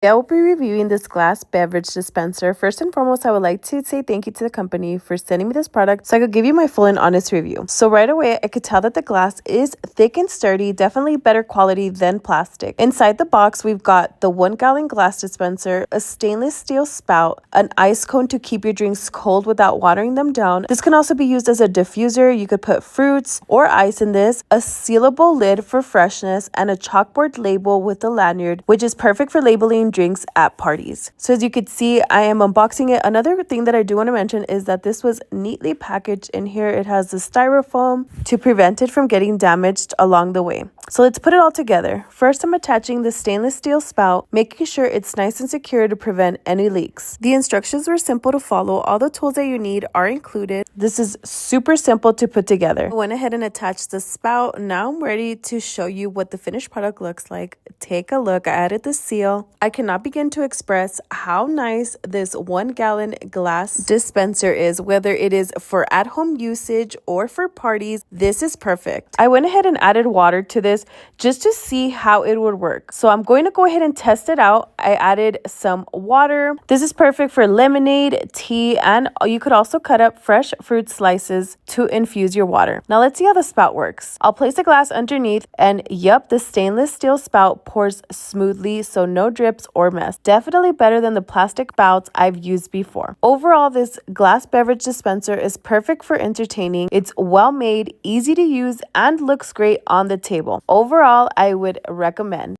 I will be reviewing this glass beverage dispenser. First and foremost, I would like to say thank you to the company for sending me this product so I could give you my full and honest review. So right away, I could tell that the glass is thick and sturdy, definitely better quality than plastic. Inside the box, we've got the 1-gallon glass dispenser, a stainless steel spout, an ice cone to keep your drinks cold without watering them down. This can also be used as a diffuser. You could put fruits or ice in this, a sealable lid for freshness, and a chalkboard label with a lanyard, which is perfect for labeling drinks at parties. So as you could see, I am unboxing it. Another thing that I do want to mention is that this was neatly packaged. In here it has the styrofoam to prevent it from getting damaged along the way. So let's put it all together. First, I'm attaching the stainless steel spout, making sure it's nice and secure to prevent any leaks. The instructions were simple to follow. All the tools that you need are included. This is super simple to put together. I went ahead and attached the spout. Now I'm ready to show you what the finished product looks like. Take a look. I added the seal. I cannot begin to express how nice this 1-gallon glass dispenser is, whether it is for at-home usage or for parties. This is perfect. I went ahead and added water to this just to see how it would work. So I'm going to go ahead and test it out. I added some water. This is perfect for lemonade, tea, and you could also cut up fresh fruit slices to infuse your water. Now let's see how the spout works. I'll place the glass underneath, and yup, the stainless steel spout pours smoothly, so no drips or mess. Definitely better than the plastic spouts I've used before. Overall, this glass beverage dispenser is perfect for entertaining. It's well made, easy to use, and looks great on the table. Overall, I would recommend.